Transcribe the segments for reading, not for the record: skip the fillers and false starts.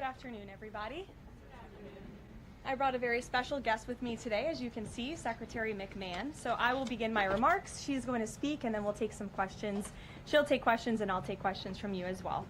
afternoon, everybody. I brought a very special guest with me today, as you can see, Secretary McMahon. So I will begin my remarks. She's going to speak, and then we'll take some questions. She'll take questions, and I'll take questions from you as well.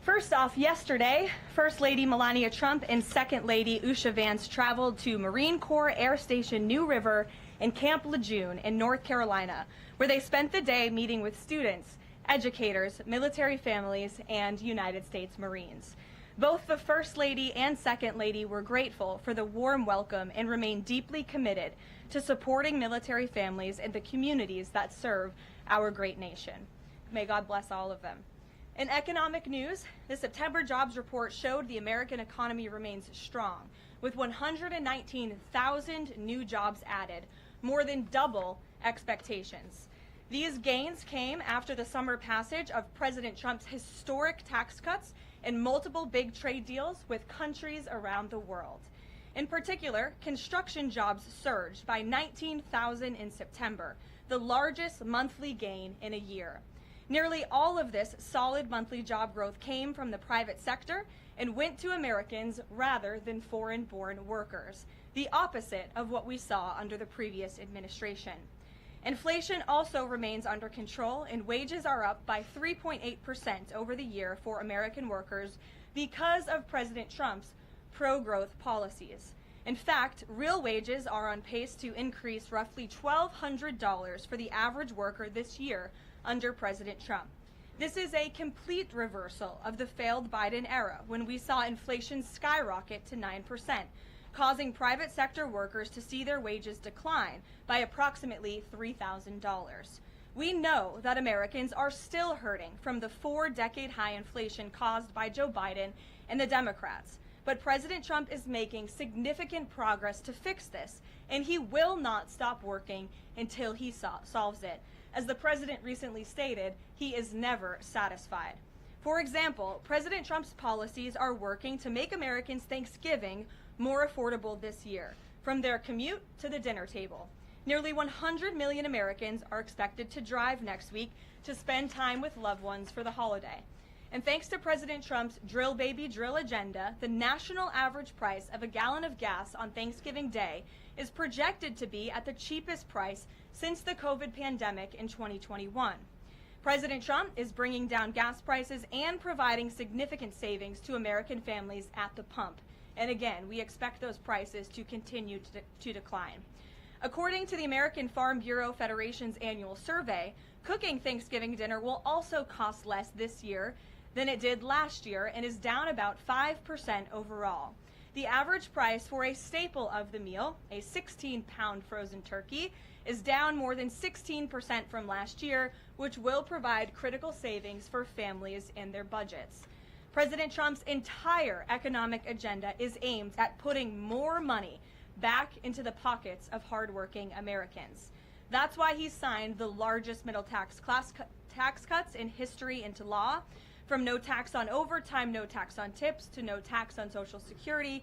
First off, yesterday, First Lady Melania Trump and Second Lady Usha Vance traveled to Marine Corps Air Station New River and Camp Lejeune in North Carolina, where they spent the day meeting with students, educators, military families, and United States Marines. Both the First Lady and Second Lady were grateful for the warm welcome and remain deeply committed to supporting military families and the communities that serve our great nation. May God bless all of them. In economic news, the September jobs report showed the American economy remains strong, with 119,000 new jobs added, more than double expectations. These gains came after the summer passage of President Trump's historic tax cuts and multiple big trade deals with countries around the world. In particular, construction jobs surged by 19,000 in September, the largest monthly gain in a year. Nearly all of this solid monthly job growth came from the private sector and went to Americans rather than foreign-born workers, the opposite of what we saw under the previous administration. Inflation also remains under control, and wages are up by 3.8% over the year for American workers because of President Trump's pro-growth policies. In fact, real wages are on pace to increase roughly $1,200 for the average worker this year under President Trump. This is a complete reversal of the failed Biden era, when we saw inflation skyrocket to 9%. Causing private sector workers to see their wages decline by approximately $3,000. We know that Americans are still hurting from the 4-decade high inflation caused by Joe Biden and the Democrats, but President Trump is making significant progress to fix this, and he will not stop working until he solves it. As the president recently stated, he is never satisfied. For example, President Trump's policies are working to make Americans' Thanksgiving more affordable this year, from their commute to the dinner table. Nearly 100 million Americans are expected to drive next week to spend time with loved ones for the holiday. And thanks to President Trump's Drill Baby Drill agenda, the national average price of a gallon of gas on Thanksgiving Day is projected to be at the cheapest price since the COVID pandemic in 2021. President Trump is bringing down gas prices and providing significant savings to American families at the pump. And again, we expect those prices to continue to decline. According to the American Farm Bureau Federation's annual survey, cooking Thanksgiving dinner will also cost less this year than it did last year and is down about 5% overall. The average price for a staple of the meal, a 16-pound frozen turkey, is down more than 16% from last year, which will provide critical savings for families and their budgets. President Trump's entire economic agenda is aimed at putting more money back into the pockets of hardworking Americans. That's why he signed the largest middle tax cuts in history into law, from no tax on overtime, no tax on tips, to no tax on Social Security.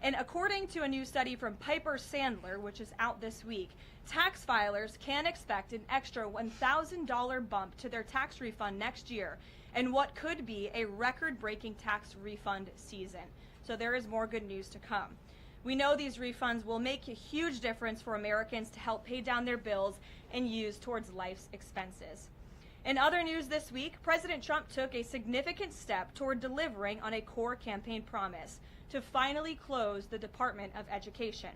And according to a new study from Piper Sandler, which is out this week, tax filers can expect an extra $1,000 bump to their tax refund next year, and what could be a record-breaking tax refund season. So there is more good news to come. We know these refunds will make a huge difference for Americans to help pay down their bills and use towards life's expenses. In other news this week, President Trump took a significant step toward delivering on a core campaign promise to finally close the Department of Education.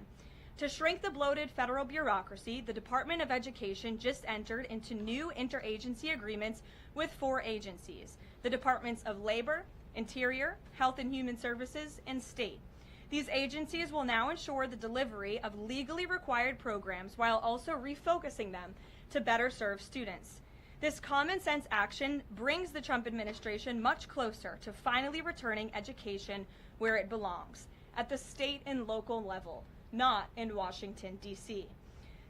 To shrink the bloated federal bureaucracy, the Department of Education just entered into new interagency agreements with 4 agencies: the Departments of Labor, Interior, Health and Human Services, and State. These agencies will now ensure the delivery of legally required programs while also refocusing them to better serve students. This common sense action brings the Trump administration much closer to finally returning education where it belongs, at the state and local level, not in Washington, D.C.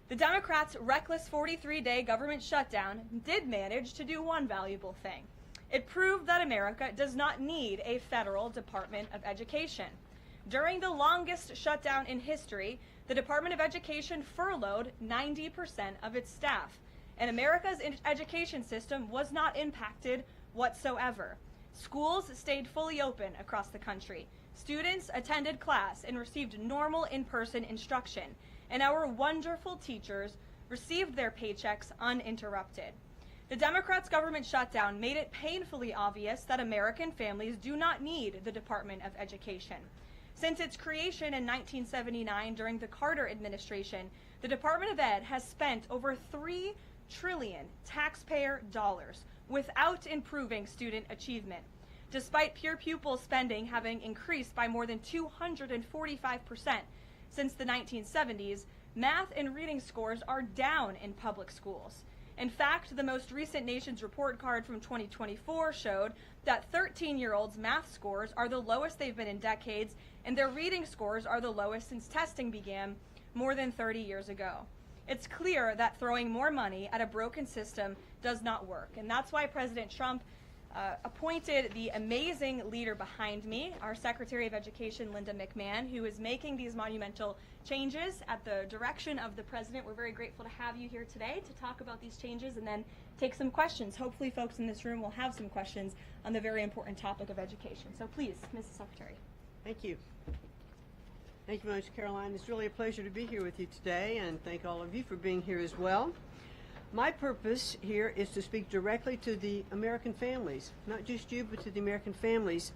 The Democrats' reckless 43-day government shutdown did manage to do one valuable thing. It proved that America does not need a federal Department of Education. During the longest shutdown in history, the Department of Education furloughed 90% of its staff, and America's education system was not impacted whatsoever. Schools stayed fully open across the country. Students attended class and received normal in-person instruction, and our wonderful teachers received their paychecks uninterrupted. The Democrats' government shutdown made it painfully obvious that American families do not need the Department of Education. Since its creation in 1979 during the Carter administration, the Department of Ed has spent over $3 trillion taxpayer dollars without improving student achievement. Despite pure pupil spending having increased by more than 245% since the 1970s, math and reading scores are down in public schools. In fact, the most recent Nation's Report Card from 2024 showed that 13-year-olds' math scores are the lowest they've been in decades, and their reading scores are the lowest since testing began more than 30 years ago. It's clear that throwing more money at a broken system does not work, and that's why President Trump appointed the amazing leader behind me, our Secretary of Education, Linda McMahon, who is making these monumental changes at the direction of the President. We're very grateful to have you here today to talk about these changes and then take some questions. Hopefully folks in this room will have some questions on the very important topic of education. So please, Mrs. Secretary. Thank you. Thank you very much, Caroline. It's really a pleasure to be here with you today, and thank all of you for being here as well. My purpose here is to speak directly to the American families, not just you, but to the American families,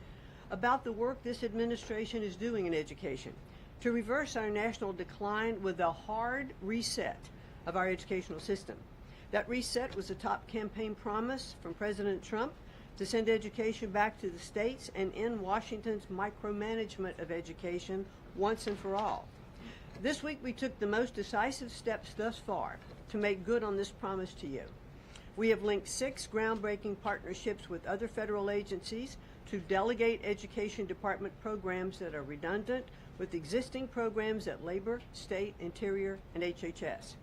about the work this administration is doing in education to reverse our national decline with a hard reset of our educational system. That reset was a top campaign promise from President Trump to send education back to the states and end Washington's micromanagement of education once and for all. This week we took the most decisive steps thus far to make good on this promise to you. We have linked 6 groundbreaking partnerships with other federal agencies to delegate education department programs that are redundant with existing programs at Labor, State, Interior, and HHS.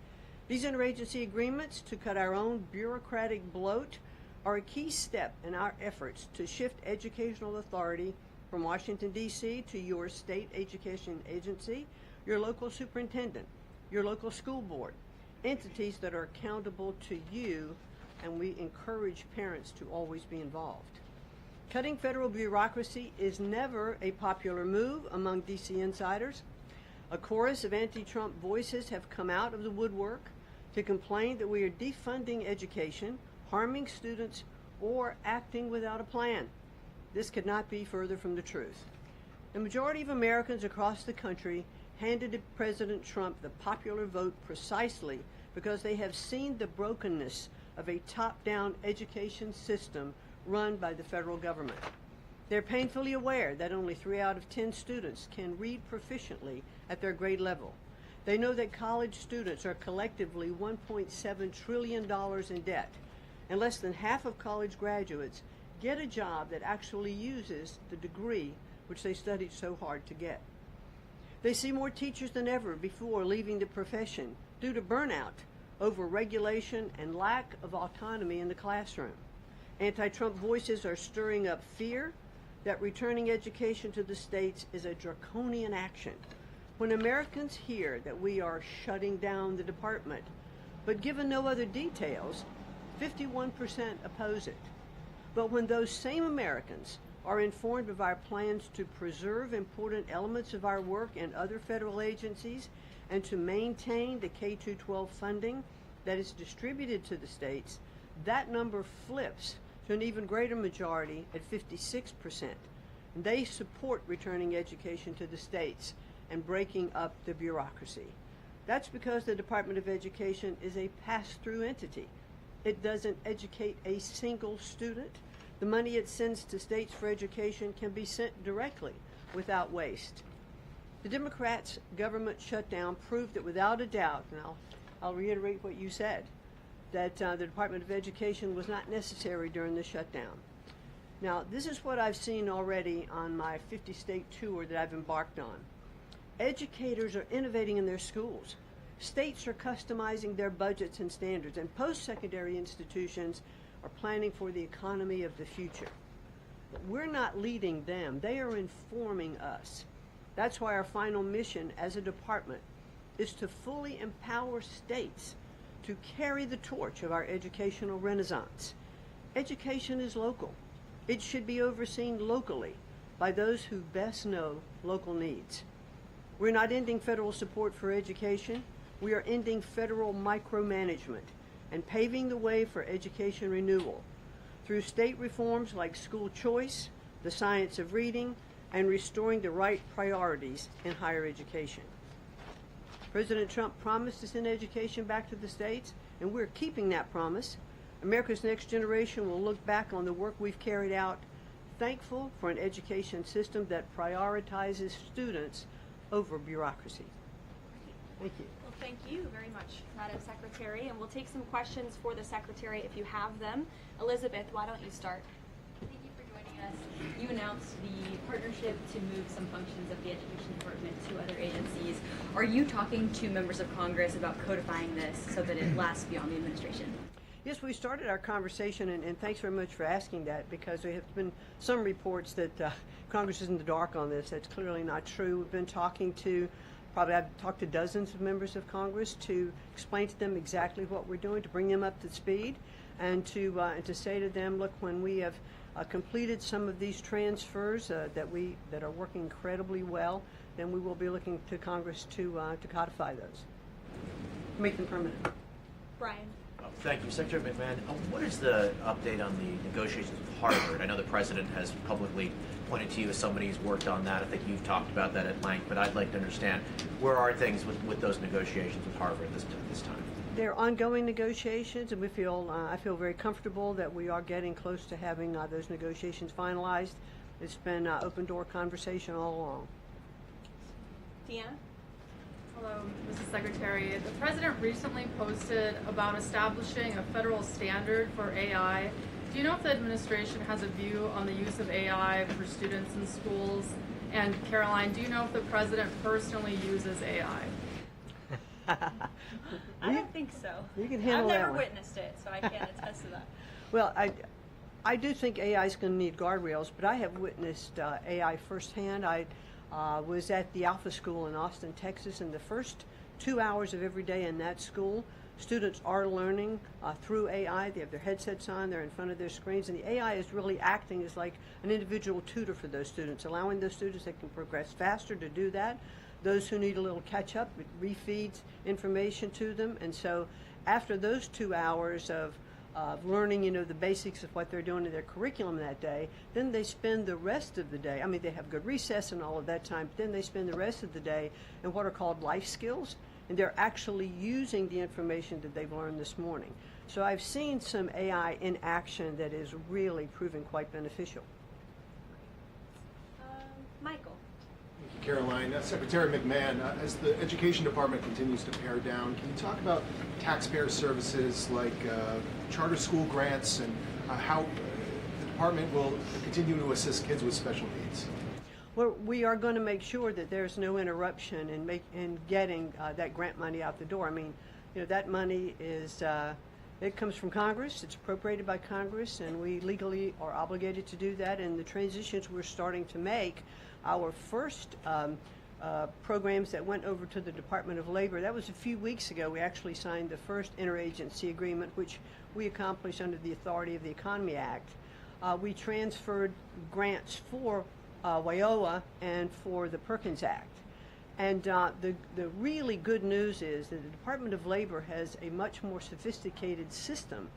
These interagency agreements to cut our own bureaucratic bloat are a key step in our efforts to shift educational authority from Washington, D.C. to your state education agency, your local superintendent, your local school board, entities that are accountable to you, and we encourage parents to always be involved. Cutting federal bureaucracy is never a popular move among D.C. insiders. A chorus of anti-Trump voices have come out of the woodwork to complain that we are defunding education, harming students, or acting without a plan. This could not be further from the truth. The majority of Americans across the country handed to President Trump the popular vote precisely because they have seen the brokenness of a top-down education system run by the federal government. They're painfully aware that only 3 out of 10 students can read proficiently at their grade level. They know that college students are collectively $1.7 trillion in debt, and less than half of college graduates get a job that actually uses the degree which they studied so hard to get. They see more teachers than ever before leaving the profession due to burnout, over-regulation, and lack of autonomy in the classroom. Anti-Trump voices are stirring up fear that returning education to the states is a draconian action. When Americans hear that we are shutting down the department, but given no other details, 51% oppose it. But when those same Americans are informed of our plans to preserve important elements of our work in other federal agencies and to maintain the K-12 funding that is distributed to the states, that number flips to an even greater majority at 56%. And they support returning education to the states and breaking up the bureaucracy. That's because the Department of Education is a pass-through entity. It doesn't educate a single student. The money it sends to states for education can be sent directly without waste. The Democrats' government shutdown proved that without a doubt, and I'll reiterate what you said, that the Department of Education was not necessary during the shutdown. Now, this is what I've seen already on my 50-state tour that I've embarked on. Educators are innovating in their schools. States are customizing their budgets and standards, and post-secondary institutions are planning for the economy of the future. But we're not leading them. They are informing us. That's why our final mission as a department is to fully empower states to carry the torch of our educational renaissance. Education is local. It should be overseen locally by those who best know local needs. We're not ending federal support for education. We are ending federal micromanagement and paving the way for education renewal through state reforms like school choice, the science of reading, and restoring the right priorities in higher education. President Trump promised to send education back to the states, and we're keeping that promise. America's next generation will look back on the work we've carried out, thankful for an education system that prioritizes students over bureaucracy. Thank you. Well, thank you very much, Madam Secretary. And we'll take some questions for the Secretary if you have them. Elizabeth, why don't you start? Thank you for joining us. You announced the partnership to move some functions of the Education Department to other agencies. Are you talking to members of Congress about codifying this so that it lasts beyond the administration? Yes, we started our conversation, and thanks very much for asking that, because there have been some reports that Congress is in the dark on this. That's clearly not true. We've been talking to, I've talked to dozens of members of Congress to explain to them exactly what we're doing, to bring them up to speed, and to say to them, look, when we have completed some of these transfers that are working incredibly well, then we will be looking to Congress to codify those, make them permanent. Brian. Thank you. Secretary McMahon, what is the update on the negotiations with Harvard? I know the President has publicly pointed to you as somebody who's worked on that. I think you've talked about that at length, but I'd like to understand where are things with those negotiations with Harvard this time? They're ongoing negotiations, and I feel very comfortable that we are getting close to having those negotiations finalized. It's been open door conversation all along. Deanna? Hello, Mrs. Secretary. The President recently posted about establishing a federal standard for AI. Do you know if the administration has a view on the use of AI for students in schools? And Caroline, do you know if the President personally uses AI? I don't think so. You can handle I've that never one. witnessed it, so I can't attest to that. Well, I do think AI is going to need guardrails, but I have witnessed AI firsthand. I was at the Alpha School in Austin, Texas, and the first 2 hours of every day in that school, students are learning through AI. They have their headsets on, they're in front of their screens, and the AI is really acting as like an individual tutor for those students, allowing those students that can progress faster to do that. Those who need a little catch-up, it refeeds information to them. And so after those 2 hours of learning, the basics of what they're doing in their curriculum that day, then they spend the rest of the day, they have good recess and all of that time, but then they spend the rest of the day in what are called life skills, and they're actually using the information that they've learned this morning. So I've seen some AI in action that is really proving quite beneficial. Michael. Thank you, Caroline. Secretary McMahon, as the Education Department continues to pare down, can you talk about taxpayer services like charter school grants and how the department will continue to assist kids with special needs? Well, we are going to make sure that there's no interruption in getting that grant money out the door. That money is, it comes from Congress, it's appropriated by Congress, and we legally are obligated to do that. And the transitions we're starting to make, our first programs that went over to the Department of Labor, that was a few weeks ago. We actually signed the first interagency agreement, which we accomplished under the authority of the Economy Act. We transferred grants for WIOA and for the Perkins Act. And the really good news is that the Department of Labor has a much more sophisticated system,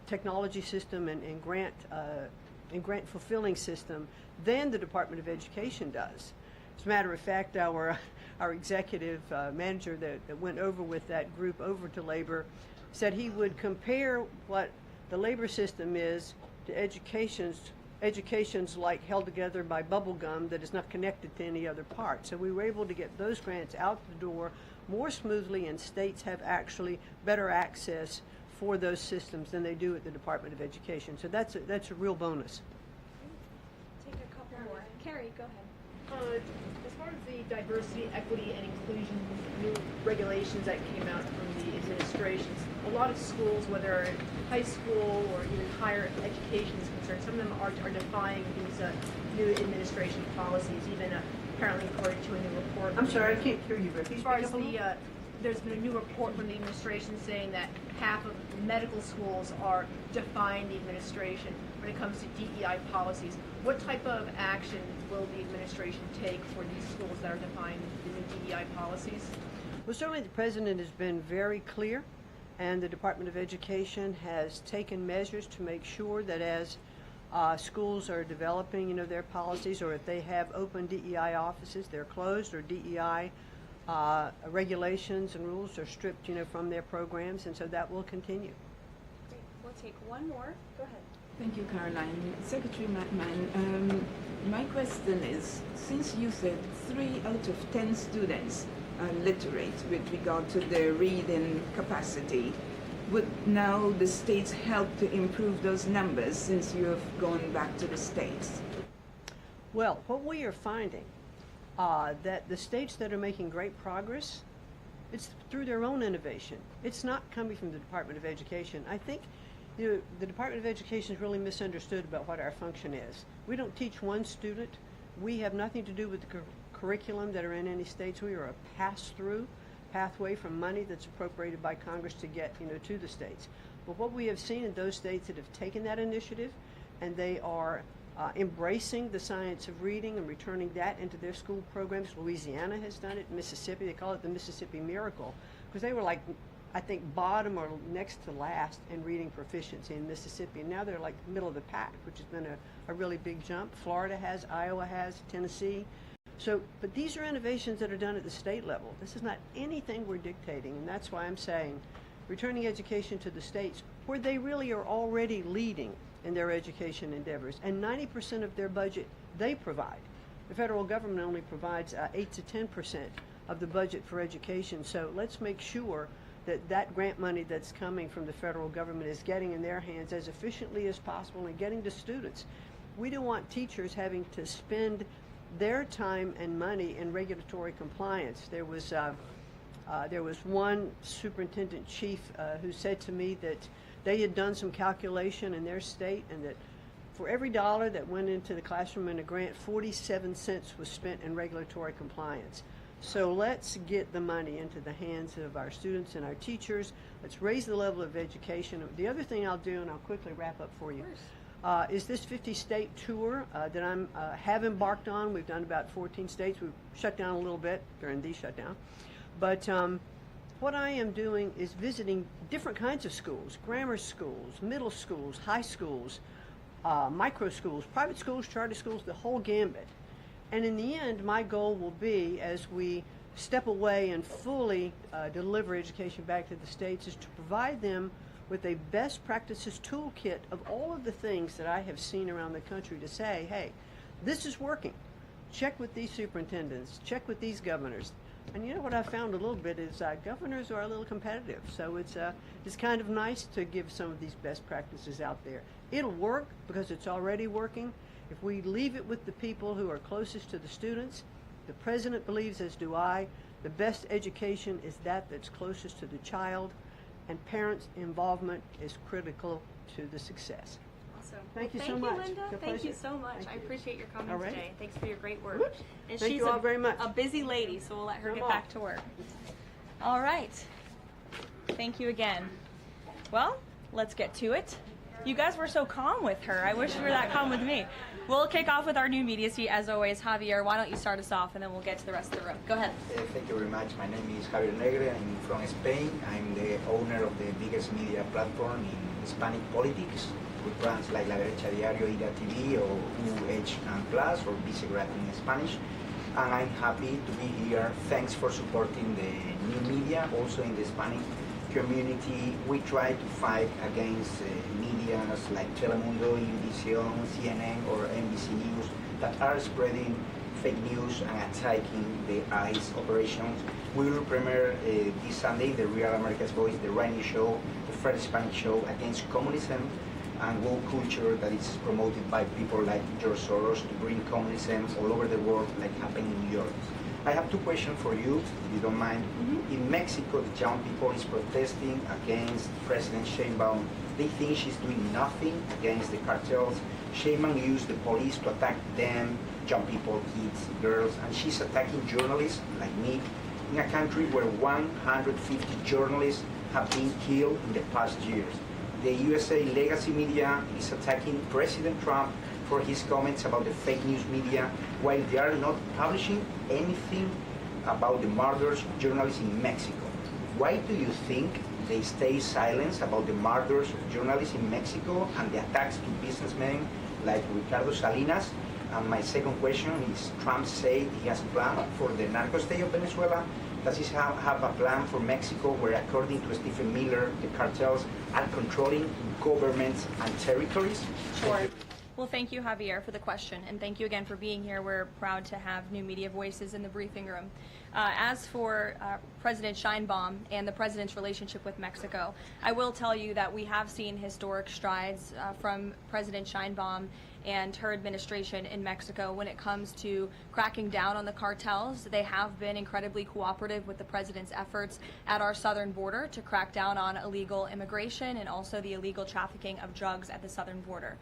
technology system and grant fulfilling system than the Department of Education does. As a matter of fact, our executive manager that went over with that group over to Labor said he would compare what the labor system is to education's like held together by bubble gum that is not connected to any other part. So we were able to get those grants out the door more smoothly, and states have actually better access for those systems than they do at the Department of Education. So that's a real bonus. Take a couple more. Carrie, go ahead. As far as the diversity, equity, and inclusion new regulations that came out from the administrations, a lot of schools, whether high school or even higher education is concerned, some of them are defying these new administration policies, even apparently according to a new report. I'm sorry, I can't hear you, but As far as there's been a new report from the administration saying that half of medical schools are defying the administration when it comes to DEI policies. What type of action will the administration take for these schools that are defined in the DEI policies? Well, certainly the president has been very clear, and the Department of Education has taken measures to make sure that as schools are developing, their policies, or if they have open DEI offices, they're closed, or DEI regulations and rules are stripped, from their programs, and so that will continue. Great. We'll take one more. Go ahead. Thank you, Caroline. Secretary McMahon, my question is, since you said 3 out of 10 students are literate with regard to their reading capacity, would now the states help to improve those numbers since you have gone back to the states? Well, what we are finding, that the states that are making great progress, it's through their own innovation. It's not coming from the Department of Education. I think the Department of Education is really misunderstood about what our function is. We don't teach one student. We have nothing to do with the curriculum that are in any states. We are a pass-through pathway from money that's appropriated by Congress to get, to the states. But what we have seen in those states that have taken that initiative, and they are embracing the science of reading and returning that into their school programs. Louisiana has done it. Mississippi, they call it the Mississippi Miracle, because they were like, I think, bottom or next to last in reading proficiency in Mississippi. And now they're like middle of the pack, which has been a really big jump. Florida has, Iowa has, Tennessee. So, but these are innovations that are done at the state level. This is not anything we're dictating, and that's why I'm saying returning education to the states where they really are already leading in their education endeavors, and 90% of their budget they provide. The federal government only provides 8 to 10% of the budget for education, so let's make sure that that grant money that's coming from the federal government is getting in their hands as efficiently as possible and getting to students. We don't want teachers having to spend their time and money in regulatory compliance. There was one superintendent chief who said to me that they had done some calculation in their state, and that for every dollar that went into the classroom in a grant, 47 cents was spent in regulatory compliance. So let's get the money into the hands of our students and our teachers. Let's raise the level of education. The other thing I'll do, and I'll quickly wrap up for you, is this 50-state tour that I have embarked on. We've done about 14 states. We've shut down a little bit during the shutdown. But what I am doing is visiting different kinds of schools, grammar schools, middle schools, high schools, micro schools, private schools, charter schools, the whole gambit. And in the end, my goal will be, as we step away and fully deliver education back to the states, is to provide them with a best practices toolkit of all of the things that I have seen around the country to say, hey, this is working. Check with these superintendents, check with these governors. And you know what I found a little bit is governors are a little competitive, so it's kind of nice to give some of these best practices out there. It'll work because it's already working. If we leave it with the people who are closest to the students, the president believes, as do I, the best education is that's closest to the child, and parents' involvement is critical to the success. Awesome. Thank you Well, so much. Linda. It's a Thank you pleasure. so much. Thank I you. appreciate your coming All right. today. Thanks for your great work. Whoop. And Thank she's you all very much. a busy lady, so we'll let her Come get on. back to work. All right. Thank you again. Well, let's get to it. You guys were so calm with her. I wish you were that calm with me. We'll kick off with our new media seat, as always. Javier, why don't you start us off, and then we'll get to the rest of the room. Go ahead. Thank you very much. My name is Javier Negre. I'm from Spain. I'm the owner of the biggest media platform in Hispanic politics, with brands like La Derecha Diario, Ida TV, or UH+, or Vicegrad in Spanish. And I'm happy to be here. Thanks for supporting the new media, also in the Hispanic community. We try to fight against media like Telemundo, Univision, CNN, or NBC News that are spreading fake news and attacking the ICE operations. We will premiere this Sunday the Real America's Voice, the radio show, the first Hispanic show against communism and woke culture that is promoted by people like George Soros to bring communism all over the world, like happened in New York. I have two questions for you, if you don't mind. In Mexico, the young people is protesting against President Sheinbaum. They think she's doing nothing against the cartels. Sheinbaum used the police to attack them, young people, kids, girls, and she's attacking journalists like me in a country where 150 journalists have been killed in the past years. The USA legacy media is attacking President Trump for his comments about the fake news media while they are not publishing anything about the murders of journalists in Mexico. Why do you think they stay silent about the murders of journalists in Mexico and the attacks to businessmen like Ricardo Salinas? And my second question is, Trump said he has a plan for the narco state of Venezuela. Does he have a plan for Mexico where, according to Stephen Miller, the cartels are controlling governments and territories? Sure. Well, thank you, Javier, for the question, and thank you again for being here. We're proud to have new media voices in the briefing room. As for President Sheinbaum and the president's relationship with Mexico, I will tell you that we have seen historic strides from President Sheinbaum and her administration in Mexico when it comes to cracking down on the cartels. They have been incredibly cooperative with the president's efforts at our southern border to crack down on illegal immigration and also the illegal trafficking of drugs at the southern border.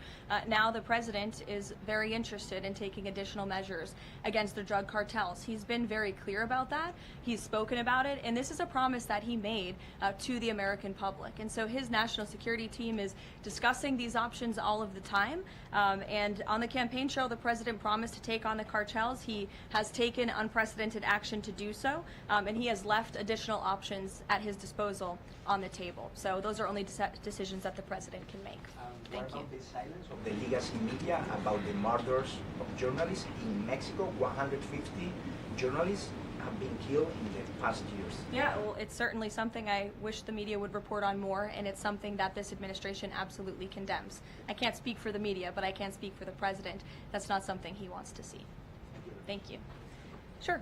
Now the president is very interested in taking additional measures against the drug cartels. He's been very clear about that. He's spoken about it, and this is a promise that he made to the American public. And so his national security team is discussing these options all of the time. And on the campaign trail, the president promised to take on the cartels. He has taken unprecedented action to do so, and he has left additional options at his disposal on the table. So those are only decisions that the president can make. Thank you. What about the silence of the legacy media about the murders of journalists in Mexico? 150 journalists have been killed in the past years. Yeah, well, it's certainly something I wish the media would report on more, and it's something that this administration absolutely condemns. I can't speak for the media, but I can speak for the president. That's not something he wants to see. Thank you. Sure.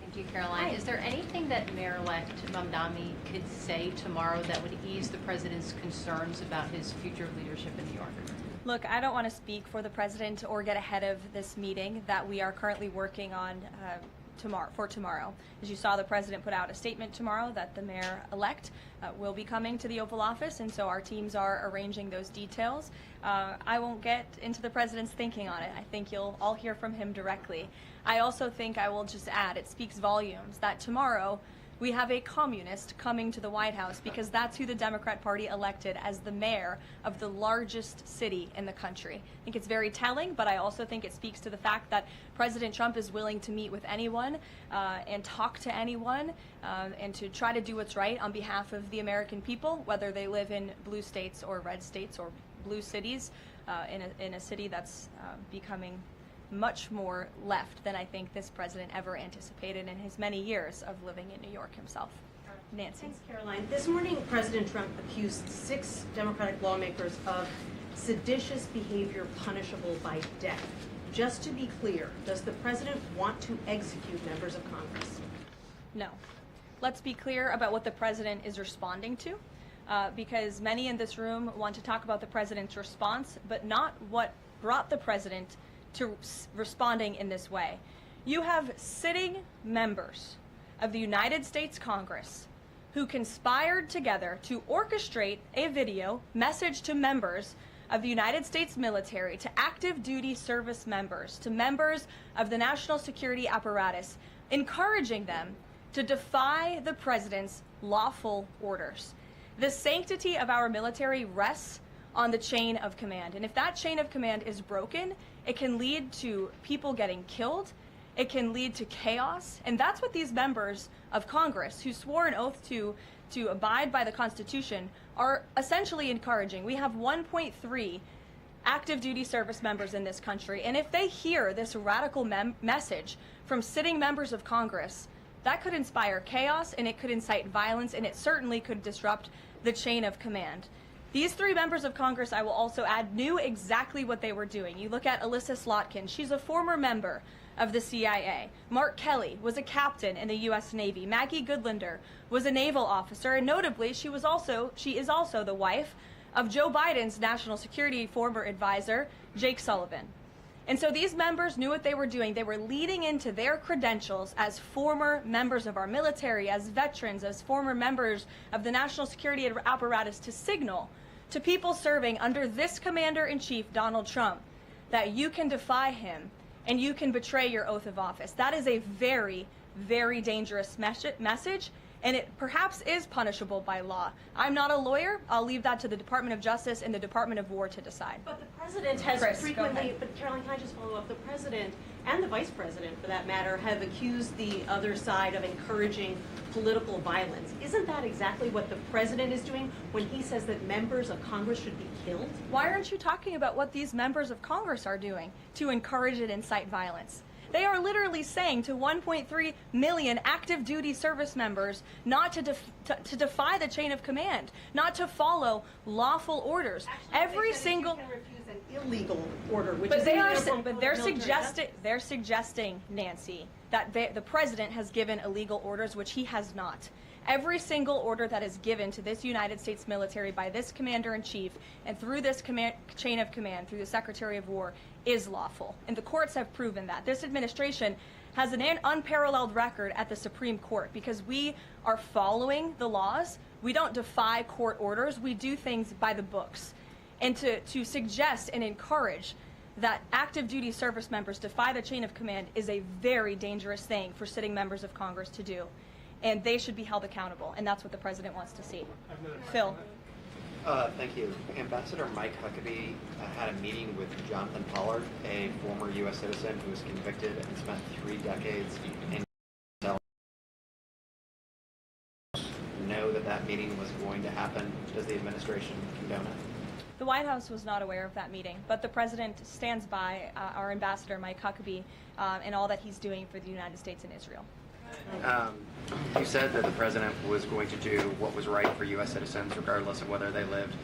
Thank you, Caroline. Hi. Is there anything that Mayor-elect Mamdani could say tomorrow that would ease the president's concerns about his future leadership in New York? Look, I don't want to speak for the president or get ahead of this meeting that we are currently working on tomorrow. As you saw, the president put out a statement tomorrow that the mayor-elect will be coming to the Oval Office, and so our teams are arranging those details. I won't get into the president's thinking on it. I think you'll all hear from him directly. I also think I will just add, it speaks volumes that tomorrow we have a communist coming to the White House because that's who the Democrat Party elected as the mayor of the largest city in the country. I think it's very telling, but I also think it speaks to the fact that President Trump is willing to meet with anyone and talk to anyone and to try to do what's right on behalf of the American people, whether they live in blue states or red states or blue cities, in a city that's becoming much more left than I think this president ever anticipated in his many years of living in New York himself. Nancy. Thanks, Caroline. This morning, President Trump accused 6 Democratic lawmakers of seditious behavior punishable by death. Just to be clear, does the president want to execute members of Congress? No. Let's be clear about what the president is responding to, because many in this room want to talk about the president's response, but not what brought the president to responding in this way. You have sitting members of the United States Congress who conspired together to orchestrate a video message to members of the United States military, to active duty service members, to members of the national security apparatus, encouraging them to defy the president's lawful orders. The sanctity of our military rests on the chain of command. And if that chain of command is broken, it can lead to people getting killed. It can lead to chaos. And that's what these members of Congress who swore an oath to abide by the Constitution are essentially encouraging. We have 1.3 active duty service members in this country. And if they hear this radical message from sitting members of Congress, that could inspire chaos and it could incite violence and it certainly could disrupt the chain of command. These 3 members of Congress, I will also add, knew exactly what they were doing. You look at Alyssa Slotkin. She's a former member of the CIA. Mark Kelly was a captain in the U.S. Navy. Maggie Goodlander was a naval officer, and notably, she is also the wife of Joe Biden's national security former advisor, Jake Sullivan. And so these members knew what they were doing. They were leading into their credentials as former members of our military, as veterans, as former members of the national security apparatus to signal to people serving under this commander-in-chief, Donald Trump, that you can defy him and you can betray your oath of office. That is a very, very dangerous message. and it perhaps is punishable by law. I'm not a lawyer. I'll leave that to the Department of Justice and the Department of War to decide. But the president has Chris, go frequently, ahead. but Caroline, can I just follow up? The president and the vice president, for that matter, have accused the other side of encouraging political violence. Isn't that exactly what the president is doing when he says that members of Congress should be killed? Why aren't you talking about what these members of Congress are doing to encourage and incite violence? They are literally saying to 1.3 million active duty service members not to defy the chain of command, not to follow lawful orders. Every single You can refuse an illegal order, which But is they a are, uniform but code they're of military suggesting, Nancy, that the president has given illegal orders, which he has not. Every single order that is given to this United States military by this commander-in-chief and through this chain of command, through the Secretary of War, is lawful. And the courts have proven that. This administration has an unparalleled record at the Supreme Court because we are following the laws. We don't defy court orders. We do things by the books. And to suggest and encourage that active duty service members defy the chain of command is a very dangerous thing for sitting members of Congress to do. And they should be held accountable, and that's what the president wants to see. Phil. Thank you. Ambassador Mike Huckabee had a meeting with Jonathan Pollard, a former U.S. citizen who was convicted and spent 3 decades in jail. Know that meeting was going to happen. Does the administration condone it? The White House was not aware of that meeting, but the president stands by our ambassador, Mike Huckabee, and all that he's doing for the United States and Israel. You said that the president was going to do what was right for U.S. citizens, regardless of whether they lived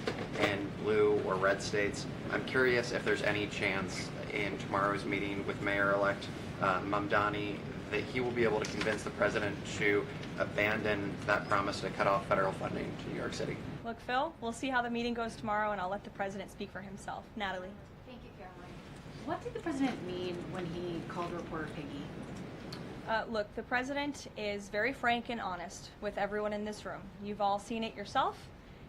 in blue or red states. I'm curious if there's any chance in tomorrow's meeting with Mayor-elect Mamdani that he will be able to convince the president to abandon that promise to cut off federal funding to New York City. Look, Phil, we'll see how the meeting goes tomorrow, and I'll let the president speak for himself. Natalie. Thank you, Caroline. What did the president mean when he called reporter piggy? Look, the president is very frank and honest with everyone in this room. You've all seen it yourself.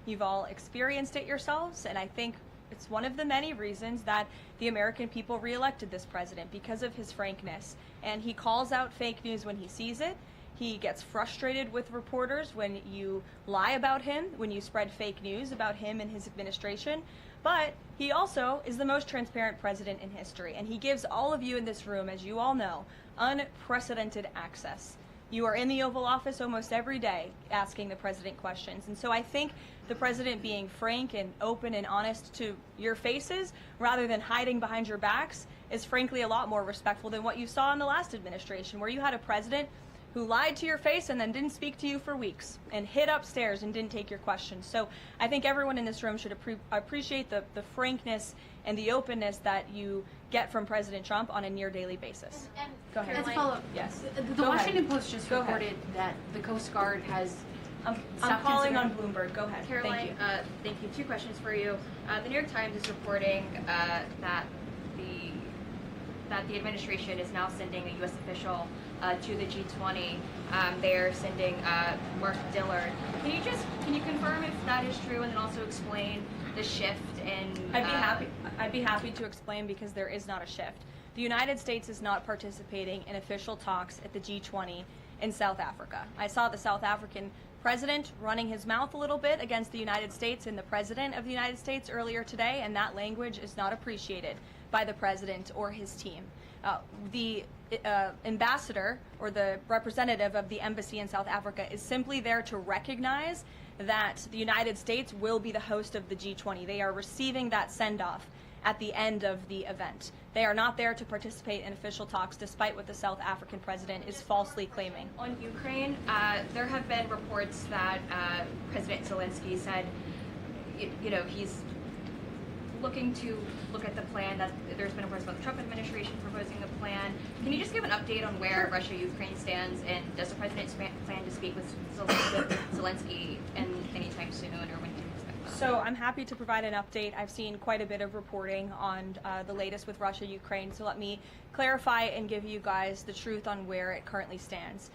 You've all experienced it yourselves, and I think it's one of the many reasons that the American people reelected this president, because of his frankness. And he calls out fake news when he sees it. He gets frustrated with reporters when you lie about him, when you spread fake news about him and his administration. But he also is the most transparent president in history, and he gives all of you in this room, as you all know, unprecedented access. You are in the Oval Office almost every day asking the president questions. And so I think the president being frank and open and honest to your faces rather than hiding behind your backs is frankly a lot more respectful than what you saw in the last administration, where you had a president who lied to your face and then didn't speak to you for weeks and hid upstairs and didn't take your questions. So I think everyone in this room should appreciate the frankness and the openness that you get from President Trump on a near daily basis. And Go ahead. As a follow-up, Yes. The Go Washington ahead. Post just Go ahead. reported that the Coast Guard has I'm stopped calling on considering- Bloomberg. Go ahead. Caroline, Thank you. 2 questions for you. The New York Times is reporting that the administration is now sending a U.S. official to the G20. They're sending Mark Dillard. Can you confirm if that is true, and then also explain the shift in? I'd be happy to explain, because there is not a shift. The United States is not participating in official talks at the G20 in South Africa. I saw the South African president running his mouth a little bit against the United States and the president of the United States earlier today, and that language is not appreciated by the president or his team. The ambassador or the representative of the embassy in South Africa is simply there to recognize that the United States will be the host of the G20. They are receiving that send-off at the end of the event. They are not there to participate in official talks, despite what the South African president is falsely claiming. On Ukraine, there have been reports that President Zelensky said, he's looking to look at the plan. That there's been reports about the Trump administration proposing a plan. Can you just give an update on where Russia-Ukraine stands, and does the president plan to speak with Zelensky anytime soon, or when can you expect that? So I'm happy to provide an update. I've seen quite a bit of reporting on the latest with Russia-Ukraine, so let me clarify and give you guys the truth on where it currently stands.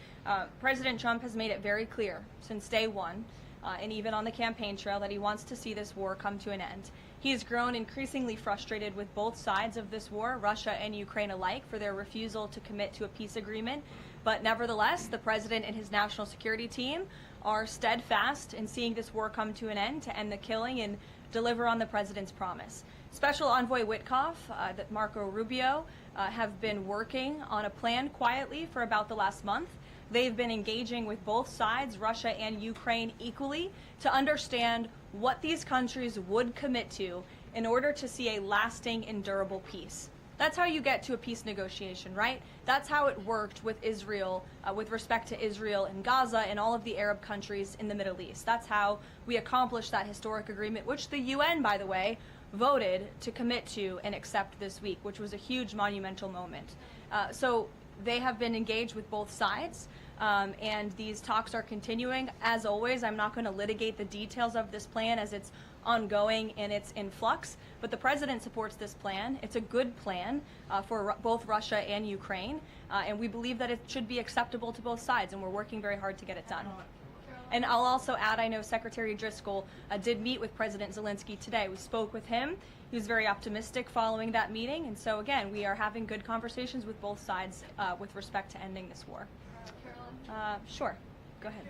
President Trump has made it very clear since day one, and even on the campaign trail, that he wants to see this war come to an end. He has grown increasingly frustrated with both sides of this war, Russia and Ukraine alike, for their refusal to commit to a peace agreement But nevertheless, the president and his national security team are steadfast in seeing this war come to an end, to end the killing and deliver on the president's promise. Special Envoy Witkoff, Marco Rubio, have been working on a plan quietly for about the last month. They've been engaging with both sides, Russia and Ukraine, equally to understand what these countries would commit to in order to see a lasting and durable peace. That's how you get to a peace negotiation, right? That's how it worked with Israel, with respect to Israel and Gaza and all of the Arab countries in the Middle East. That's how we accomplished that historic agreement, which the UN, by the way, voted to commit to and accept this week, which was a huge monumental moment. So they have been engaged with both sides, and these talks are continuing. As always, I'm not going to litigate the details of this plan as it's ongoing and it's in flux, but the president supports this plan. It's a good plan for both Russia and Ukraine, and we believe that it should be acceptable to both sides, and we're working very hard to get it done. And I'll also add, I know Secretary Driscoll did meet with President Zelensky today. We spoke with him. He was very optimistic following that meeting, and so again, we are having good conversations with both sides with respect to ending this war. Sure, go ahead.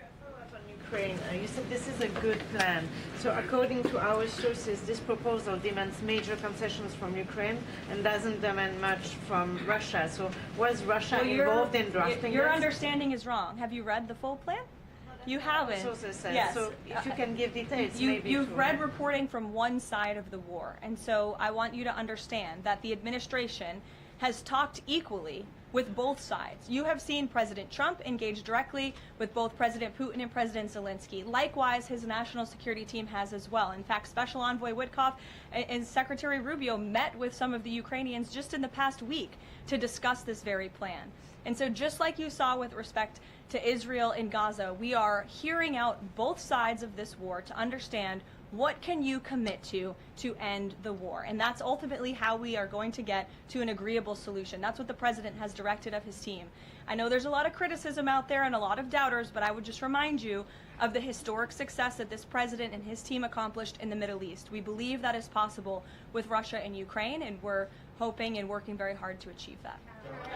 Ukraine. You said this is a good plan. So according to our sources, this proposal demands major concessions from Ukraine and doesn't demand much from Russia. So was Russia involved in drafting Your this? understanding is wrong. Have you read the full plan? You haven't. Sources said. Yes. So if you can give details, You've read reporting from one side of the war, and so I want you to understand that the administration has talked equally with both sides. You have seen President Trump engage directly with both President Putin and President Zelensky. Likewise, his national security team has as well. In fact, Special Envoy Witkoff and Secretary Rubio met with some of the Ukrainians just in the past week to discuss this very plan. And so just like you saw with respect to Israel and Gaza, we are hearing out both sides of this war to understand what can you commit to end the war. And that's ultimately how we are going to get to an agreeable solution. That's what the president has directed of his team. I know there's a lot of criticism out there and a lot of doubters, but I would just remind you of the historic success that this president and his team accomplished in the Middle East. We believe that is possible with Russia and Ukraine, and we're hoping and working very hard to achieve that.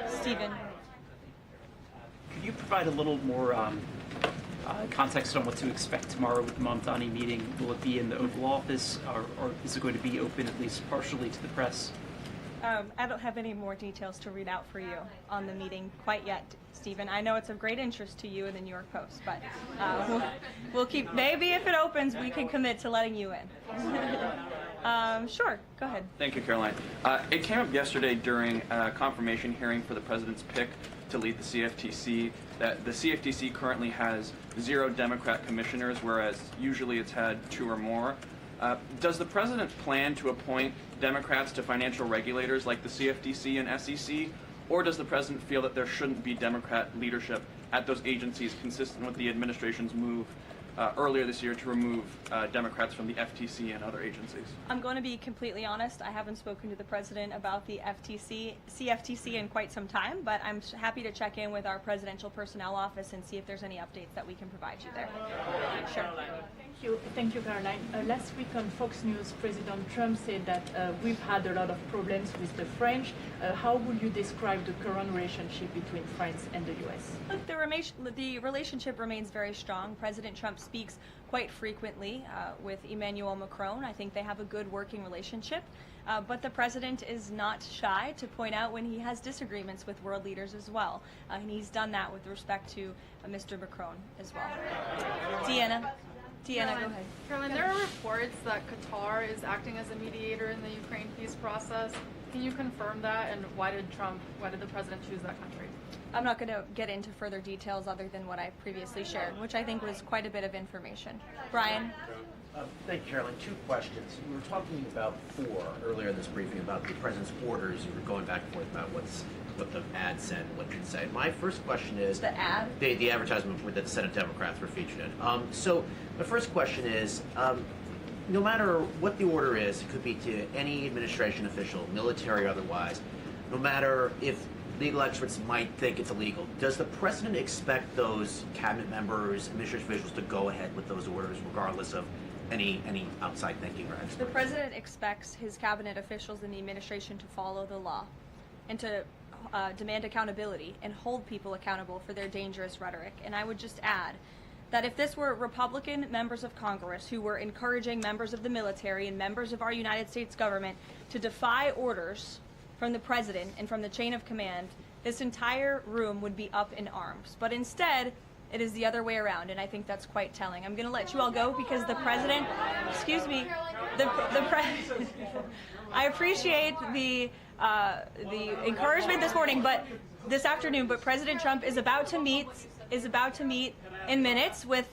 Stephen. Could you provide a little more context on what to expect tomorrow with the Mamdani meeting? Will it be in the Oval Office, or is it going to be open at least partially to the press? I don't have any more details to read out for you on the meeting quite yet, Stephen. I know it's of great interest to you and the New York Post, but we'll keep, maybe if it opens, we can commit to letting you in. Sure, go ahead. Thank you, Caroline. It came up yesterday during a confirmation hearing for the president's pick to lead the CFTC that the CFTC currently has 0 Democrat commissioners, whereas usually it's had 2 or more. Does the president plan to appoint Democrats to financial regulators like the CFTC and SEC, or does the president feel that there shouldn't be Democrat leadership at those agencies, consistent with the administration's move earlier this year to remove Democrats from the FTC and other agencies? I'm going to be completely honest. I haven't spoken to the president about the CFTC in quite some time, but I'm happy to check in with our presidential personnel office and see if there's any updates that we can provide you there. Sure. Thank you, Caroline. Last week on Fox News, President Trump said that we've had a lot of problems with the French. How would you describe the current relationship between France and the U.S.? Look, the relationship remains very strong. President Trump speaks quite frequently with Emmanuel Macron. I think they have a good working relationship. But the president is not shy to point out when he has disagreements with world leaders as well. And he's done that with respect to Mr. Macron as well. Deanna, go ahead. Caroline, there are reports that Qatar is acting as a mediator in the Ukraine peace process. Can you confirm that, and why did the president choose that country? I'm not going to get into further details other than what I previously shared, which I think was quite a bit of information. Brian? Thank you, Caroline. 2 questions. We were talking about 4 earlier in this briefing about the president's orders. You were going back and forth about what the ad said, what it didn't say. My first question is the ad, the advertisement that the Senate Democrats were featured in. So my first question is, no matter what the order is, it could be to any administration official, military or otherwise, no matter if legal experts might think it's illegal, does the president expect those cabinet members, administration officials to go ahead with those orders regardless of any outside thinking or experts? The president expects his cabinet officials and the administration to follow the law and to demand accountability and hold people accountable for their dangerous rhetoric. And I would just add that if this were Republican members of Congress who were encouraging members of the military and members of our United States government to defy orders from the president and from the chain of command, this entire room would be up in arms. But instead, it is the other way around, and I think that's quite telling. I'm going to let you all go because the president, excuse me, I appreciate the encouragement this morning, but this afternoon. But President Trump is about to meet in minutes with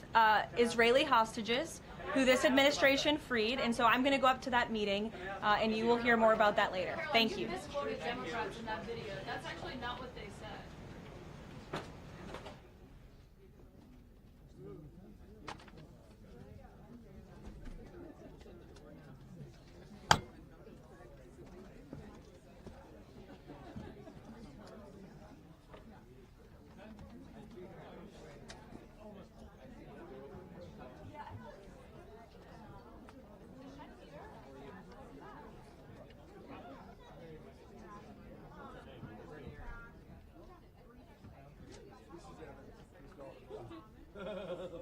Israeli hostages who this administration freed, and so I'm going to go up to that meeting, and you will hear more about that later. Thank you. Misquoted Democrats in that video. That's actually not what they said. Ha ha ha ha.